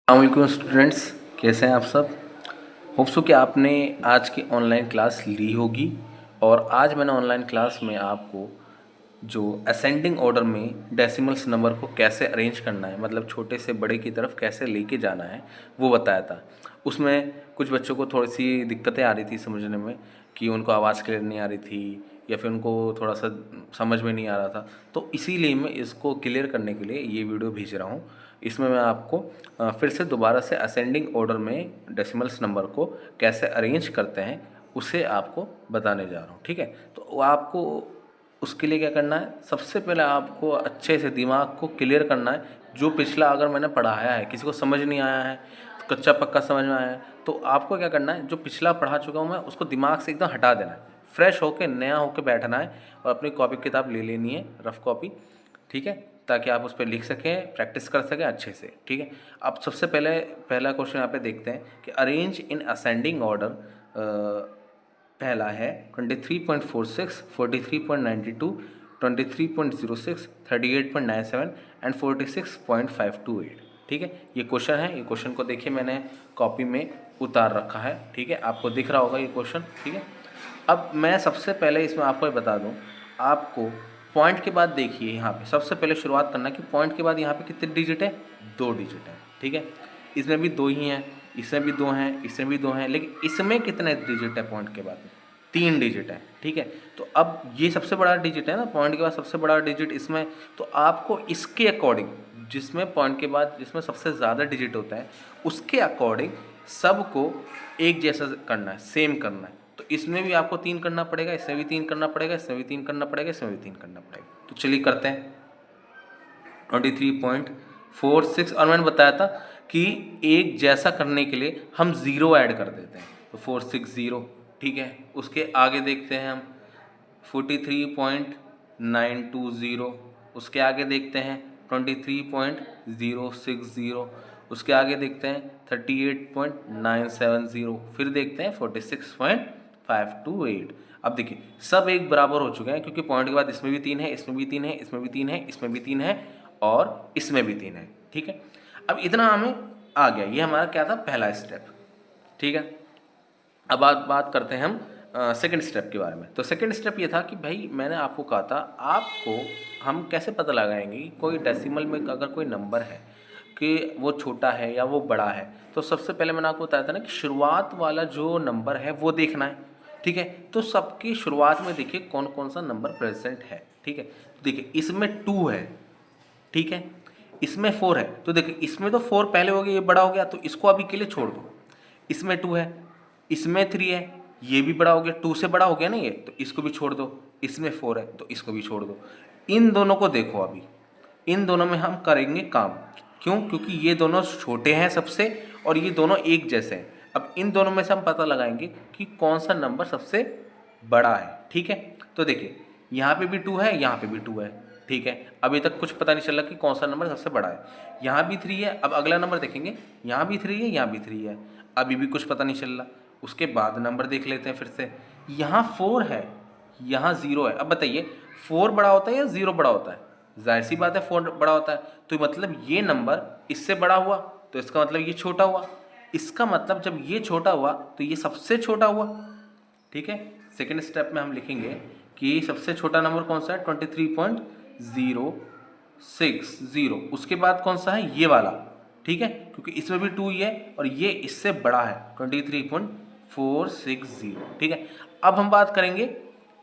अस्सलाम स्टूडेंट्स, कैसे हैं आप सब। होप सो कि आपने आज की ऑनलाइन क्लास ली होगी। और आज मैंने ऑनलाइन क्लास में आपको जो असेंडिंग ऑर्डर में डेसिमल्स नंबर को कैसे अरेंज करना है, मतलब छोटे से बड़े की तरफ कैसे लेके जाना है, वो बताया था। उसमें कुछ बच्चों को थोड़ी सी दिक्कतें आ रही थी समझने में, कि उनको आवाज़ क्लियर नहीं आ रही थी या फिर उनको थोड़ा सा समझ में नहीं आ रहा था। तो इसीलिए मैं इसको क्लियर करने के लिए ये वीडियो भेज रहा हूँ। इसमें मैं आपको फिर से दोबारा से असेंडिंग ऑर्डर में डेसिमल्स नंबर को कैसे अरेंज करते हैं उसे आपको बताने जा रहा हूँ। ठीक है, तो वो आपको उसके लिए क्या करना है, सबसे पहले आपको अच्छे से दिमाग को क्लियर करना है। जो पिछला अगर मैंने पढ़ाया है, किसी को समझ नहीं आया है, कच्चा पक्का समझ में आया है, तो आपको क्या करना है, जो पिछला पढ़ा चुका हूँ मैं उसको दिमाग से एकदम हटा देना है। फ्रेश होके नया होके बैठना है और अपनी कॉपी किताब ले लेनी है, रफ कॉपी। ठीक है, ताकि आप उस पर लिख सकें, प्रैक्टिस कर सकें अच्छे से। ठीक है, अब सबसे पहले पहला क्वेश्चन यहाँ पे देखते हैं कि अरेंज इन असेंडिंग ऑर्डर। पहला है 23.46, 43.92, 23.06, 38.97 एंड 46.528। ठीक है, ये क्वेश्चन है। ये क्वेश्चन को देखिए, मैंने कॉपी में उतार रखा है। ठीक है, आपको दिख रहा होगा ये क्वेश्चन। ठीक है, अब मैं सबसे पहले इसमें आपको ये बता दूं, आपको पॉइंट के बाद देखिए, यहाँ पे सबसे पहले शुरुआत करना कि पॉइंट के बाद यहाँ पे कितने डिजिट है, 2 डिजिट है। ठीक है, इसमें भी 2 ही हैं, इसमें भी 2 हैं, इसमें भी 2 हैं, लेकिन इसमें कितने डिजिट है पॉइंट के बाद, 3 डिजिट है। ठीक है, तो अब ये सबसे बड़ा डिजिट है ना, पॉइंट के बाद सबसे बड़ा डिजिट इसमें, तो आपको इसके अकॉर्डिंग, जिसमें पॉइंट के बाद जिसमें सबसे ज़्यादा डिजिट होता है उसके अकॉर्डिंग सबको एक जैसा करना है, सेम करना है। तो इसमें भी आपको 3 करना पड़ेगा, इसमें भी 3 करना पड़ेगा, इसमें भी 3 करना पड़ेगा, इसमें भी 3 करना पड़ेगा। तो चलिए करते हैं। 23.46, और मैंने बताया था कि एक जैसा करने के लिए हम ज़ीरो ऐड कर देते हैं, तो 460। ठीक है, उसके आगे देखते हैं हम 43.920, उसके आगे देखते हैं 23.060, उसके आगे देखते हैं 38.970, फिर देखते हैं 46.528। अब देखिए सब एक बराबर हो चुके हैं, क्योंकि पॉइंट के बाद इसमें भी 3 है, इसमें भी 3 है, इसमें भी 3 है, इसमें भी 3 है और इसमें भी 3 है। ठीक है, अब इतना हमें आ गया, ये हमारा क्या था, पहला स्टेप। ठीक है, अब बात करते हैं हम सेकंड स्टेप के बारे में। तो सेकंड स्टेप ये था कि भाई मैंने आपको कहा था, आपको हम कैसे पता लगाएंगे कि कोई डेसिमल में अगर कोई नंबर है कि वो छोटा है या वो बड़ा है। तो सबसे पहले मैंने आपको बताया था ना कि शुरुआत वाला जो नंबर है वो देखना है। ठीक है, तो सबकी शुरुआत में देखिए कौन कौन सा नंबर प्रेजेंट है। ठीक है, तो देखिए इसमें 2 है। ठीक है, इसमें 4 है, तो देखिए इसमें तो 4 पहले हो गया, ये बड़ा हो गया, तो इसको अभी के लिए छोड़ दो। इसमें 2 है, इसमें 3 है, ये भी बड़ा हो गया, 2 से बड़ा हो गया ना ये, तो इसको भी छोड़ दो। इसमें 4 है, तो इसको भी छोड़ दो। इन दोनों को देखो, अभी इन दोनों में हम करेंगे काम। क्यों? क्योंकि ये दोनों छोटे हैं सबसे और ये दोनों एक जैसे हैं। अब इन दोनों में से हम पता लगाएंगे कि कौन सा नंबर सबसे बड़ा है। ठीक है, तो देखिए यहाँ पे भी 2 है, यहाँ पे भी 2 है। ठीक है, अभी तक कुछ पता नहीं चला कि कौन सा नंबर सबसे बड़ा है। यहाँ भी 3 है, अब अगला नंबर देखेंगे, यहाँ भी 3 है, यहाँ भी 3 है, अभी भी कुछ पता नहीं चल रहा। उसके बाद नंबर देख लेते हैं फिर से, यहाँ 4 है, यहाँ 0 है। अब बताइए 4 बड़ा होता है या 0 बड़ा होता है? जाहिर सी बात है 4 बड़ा होता है, तो मतलब ये नंबर इससे बड़ा हुआ, तो इसका मतलब ये छोटा हुआ। इसका मतलब जब ये छोटा हुआ तो ये सबसे छोटा हुआ। ठीक है, सेकेंड स्टेप में हम लिखेंगे कि सबसे छोटा नंबर कौन सा है, 23.060। उसके बाद कौन सा है, ये वाला। ठीक है, क्योंकि इसमें भी 2 ही है और ये इससे बड़ा है, 23.460। ठीक है, अब हम बात करेंगे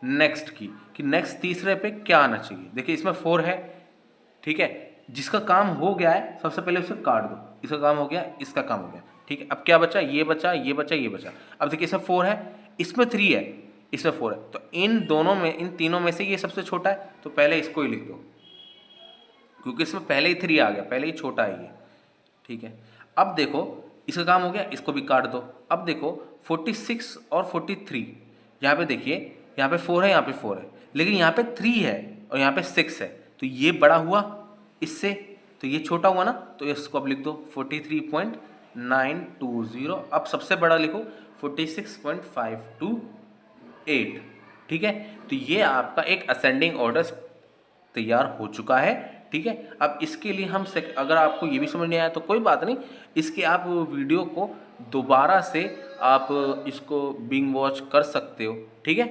नेक्स्ट की, कि नेक्स्ट तीसरे पे क्या आना चाहिए। देखिए इसमें 4 है। ठीक है, जिसका काम हो गया है सबसे पहले उसे काट दो, इसका काम हो गया, इसका काम हो गया। ठीक है, अब क्या बचा, ये बचा, ये बचा, ये बचा। अब देखिए इसमें 4 है, इसमें 3 है, इसमें 4 है, तो इन दोनों में, इन तीनों में से ये सबसे छोटा है, तो पहले इसको ही लिख दो, क्योंकि इसमें पहले ही 3 आ गया, पहले ही छोटा है ये। ठीक है, अब देखो इसका काम हो गया, इसको भी काट दो। अब देखो 46 और 43, यहाँ पे देखिए, यहाँ पे 4 है, यहाँ पे 4 है, लेकिन यहाँ पे 3 है और यहाँ पे 6 है, तो ये बड़ा हुआ इससे, तो ये छोटा हुआ ना, तो इसको अब लिख दो 43.920। अब सबसे बड़ा लिखो 46.528। ठीक है, तो ये आपका एक असेंडिंग ऑर्डर तैयार हो चुका है। ठीक है। अब इसके लिए हम अगर आपको ये भी समझ नहीं आया तो कोई बात नहीं, इसके आप वीडियो को दोबारा से आप इसको बिंग वॉच कर सकते हो, ठीक है।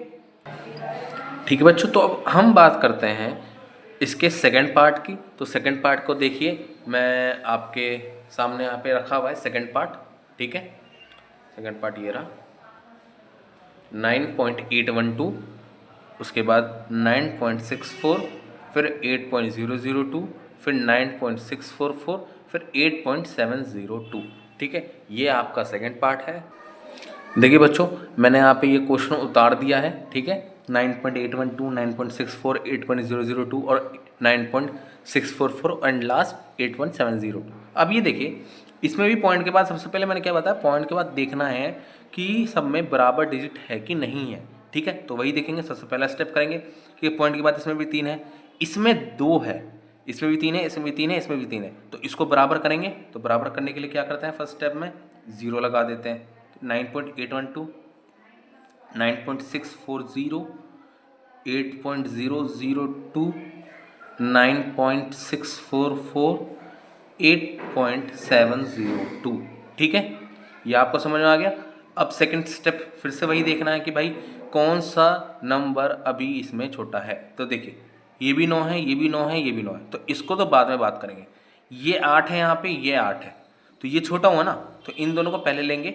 ठीक है बच्चों, तो अब हम बात करते हैं इसके सेकंड पार्ट की। तो सेकंड पार्ट को देखिए, मैं आपके सामने यहाँ पे रखा हुआ है सेकंड पार्ट, ठीक है। सेकंड पार्ट ये रहा 9.812, उसके बाद 9.64, फिर 8.002, फिर 9.644, फिर 8.702, ठीक है। ये आपका सेकंड पार्ट है। देखिए बच्चों, मैंने यहाँ पे ये क्वेश्चन उतार दिया है, ठीक है। 9.812, 9.64, 8.002 और 9.644 एंड लास्ट 8.702। अब ये देखिए, इसमें भी पॉइंट के बाद सबसे पहले मैंने क्या बताया, पॉइंट के बाद देखना है कि सब में बराबर डिजिट है कि नहीं है, ठीक है। तो वही देखेंगे, सबसे पहला स्टेप करेंगे कि पॉइंट के बाद इसमें भी 3 है, इसमें 2 है, इसमें भी 3 है, इसमें भी 3 है, इसमें भी 3 है। तो इसको बराबर करेंगे। तो बराबर करने के लिए क्या करते हैं, फर्स्ट स्टेप में 0 लगा देते हैं। 9.812, 9.640, 8.002, 9.644, 8.702, ठीक है। ये आपको समझ में आ गया। अब सेकंड स्टेप फिर से वही देखना है कि भाई कौन सा नंबर अभी इसमें छोटा है। तो देखिए, ये भी 9 है, ये भी 9 है, ये भी 9 है, तो इसको तो बाद में बात करेंगे। ये 8 है, यहाँ पे ये 8 है, तो ये छोटा हुआ ना, तो इन दोनों को पहले लेंगे।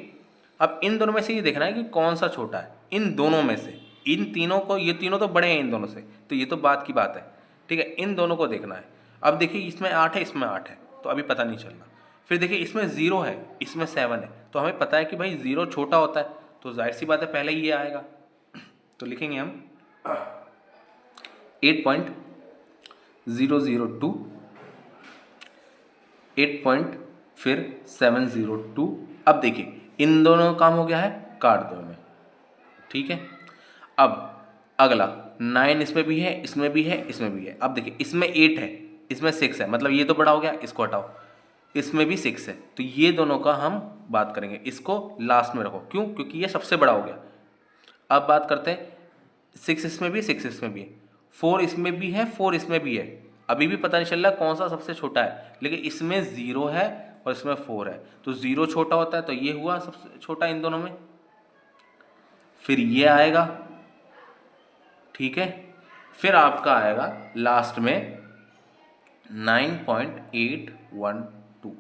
अब इन दोनों में से ये देखना है कि कौन सा छोटा है, इन दोनों में से। इन तीनों को, ये तीनों तो बड़े हैं इन दोनों से, तो ये तो बात की बात है, ठीक है। इन दोनों को देखना है। अब देखिए, इसमें 8 है, इसमें 8 है, तो अभी पता नहीं चलना। फिर देखिए, इसमें 0 है, इसमें 7 है, तो हमें पता है कि भाई 0 छोटा होता है, तो जाहिर सी बात है पहले ये आएगा। तो लिखेंगे हम 8.002, 8.702। अब देखिए, इन दोनों काम हो गया है, काट दो में, ठीक है। अब अगला 9 इसमें भी है, इसमें भी है, इसमें भी है। अब देखिए, इसमें 8 है, इसमें 6 है, मतलब ये तो बड़ा हो गया, इसको हटाओ। इसमें भी 6 है, तो ये दोनों का हम बात करेंगे। इसको लास्ट में रखो, क्यों? क्योंकि ये सबसे बड़ा हो गया। अब बात करते हैं, 6 इसमें भी है, 6 इसमें भी है, 4 इसमें भी है, 4 इसमें भी है। अभी भी पता नहीं चल रहा कौन सा सबसे छोटा है, लेकिन इसमें 0 है और इसमें 4 है, तो 0 छोटा होता है, तो ये हुआ सबसे छोटा इन दोनों में। फिर ये आएगा, ठीक है। फिर आपका आएगा लास्ट में 9.812,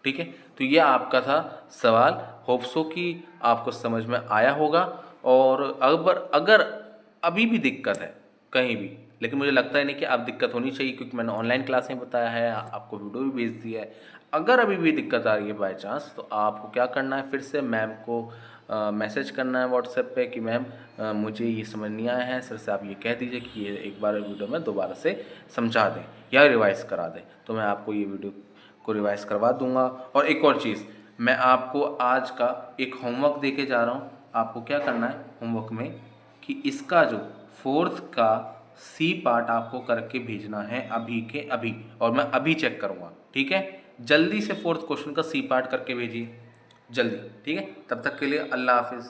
ठीक है। तो ये आपका था सवाल। होप सो कि आपको समझ में आया होगा। और अगर अभी भी दिक्कत है कहीं भी, लेकिन मुझे लगता है नहीं कि अब दिक्कत होनी चाहिए, क्योंकि मैंने ऑनलाइन क्लासें बताया है, आपको वीडियो भी भेज दिया है। अगर अभी भी दिक्कत आ रही है बाय चांस, तो आपको क्या करना है, फिर से मैम को मैसेज करना है व्हाट्सएप पे कि मैम मुझे ये समझ नहीं आया है, सर से आप ये कह दीजिए कि ये एक बार वीडियो में दोबारा से समझा दें या रिवाइज़ करा दें, तो मैं आपको ये वीडियो को रिवाइज़ करवा दूंगा। और एक और चीज़, मैं आपको आज का एक होमवर्क दे के जा रहा हूँ। आपको क्या करना है होमवर्क में कि इसका जो 4th का सी पार्ट आपको करके भेजना है अभी के अभी, और मैं अभी चेक करूँगा, ठीक है। जल्दी से 4th क्वेश्चन का सी पार्ट करके भेजिए, जल्दी, ठीक है। तब तक के लिए अल्लाह हाफिज़।